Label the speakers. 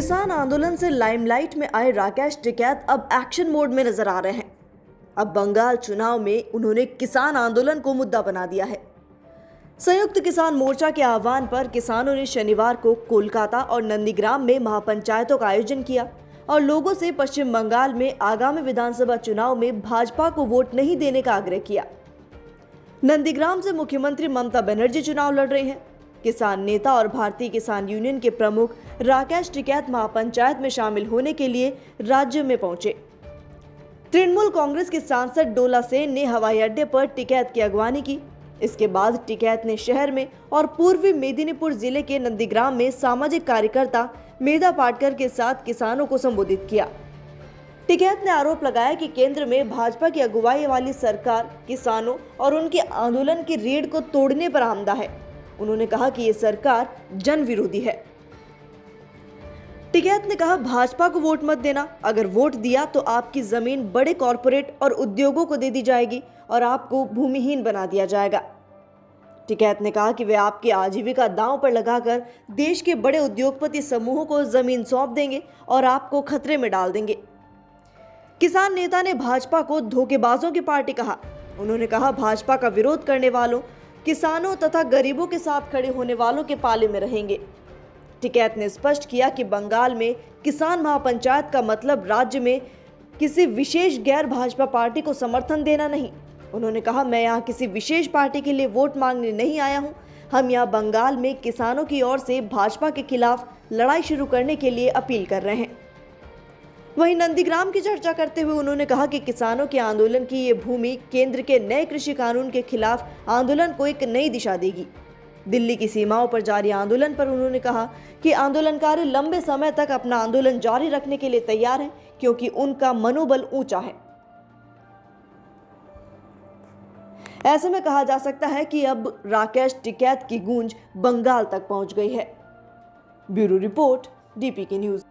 Speaker 1: किसान आंदोलन से लाइमलाइट में आए राकेश टिकैत अब एक्शन मोड में नजर आ रहे हैं। अब बंगाल चुनाव में उन्होंने किसान आंदोलन को मुद्दा बना दिया है। संयुक्त किसान मोर्चा के आह्वान पर किसानों ने शनिवार को कोलकाता और नंदीग्राम में महापंचायतों का आयोजन किया और लोगों से पश्चिम बंगाल में आगामी विधानसभा चुनाव में भाजपा को वोट नहीं देने का आग्रह किया। नंदीग्राम से मुख्यमंत्री ममता बनर्जी चुनाव लड़ रही हैं। किसान नेता और भारतीय किसान यूनियन के प्रमुख राकेश टिकैत महापंचायत में शामिल होने के लिए राज्य में पहुंचे। तृणमूल कांग्रेस के सांसद डोला सेन ने हवाई अड्डे पर टिकैत की अगवानी की। इसके बाद टिकैत ने शहर में और पूर्वी मेदिनीपुर जिले के नंदीग्राम में सामाजिक कार्यकर्ता मेधा पाटकर के साथ किसानों को संबोधित किया। टिकैत ने आरोप लगाया कि केंद्र में भाजपा की अगुवाई वाली सरकार किसानों और उनके आंदोलन की रीढ़ को तोड़ने पर आमदा है। उन्होंने कहा कि ये सरकार जन विरोधी है। टिकैत ने कहा, भाजपा को वोट मत देना। अगर वोट दिया तो आपकी जमीन बड़े कॉरपोरेट और उद्योगों को दे दी जाएगी और आपको भूमिहीन बना दिया जाएगा। टिकैत ने कहा कि वे आपकी आजीविका दांव पर लगाकर देश के बड़े उद्योगपति समूहों को जमीन सौंप देंगे और आपको खतरे में डाल देंगे। किसान नेता ने भाजपा को धोखेबाजों की पार्टी कहा। उन्होंने कहा, भाजपा का विरोध करने वालों, किसानों तथा गरीबों के साथ खड़े होने वालों के पाले में रहेंगे। टिकैत ने स्पष्ट किया कि बंगाल में किसान महापंचायत का मतलब राज्य में किसी विशेष गैर भाजपा पार्टी को समर्थन देना नहीं। उन्होंने कहा, मैं यहाँ किसी विशेष पार्टी के लिए वोट मांगने नहीं आया हूँ। हम यहाँ बंगाल में किसानों की ओर से भाजपा के खिलाफ लड़ाई शुरू करने के लिए अपील कर रहे हैं। वहीं नंदीग्राम की चर्चा करते हुए उन्होंने कहा कि किसानों के आंदोलन की ये भूमि केंद्र के नए कृषि कानून के खिलाफ आंदोलन को एक नई दिशा देगी। दिल्ली की सीमाओं पर जारी आंदोलन पर उन्होंने कहा कि आंदोलनकारी लंबे समय तक अपना आंदोलन जारी रखने के लिए तैयार हैं, क्योंकि उनका मनोबल ऊंचा है। ऐसे में कहा जा सकता है कि अब राकेश टिकैत की गूंज बंगाल तक पहुंच गई है। Bureau report, DPK news.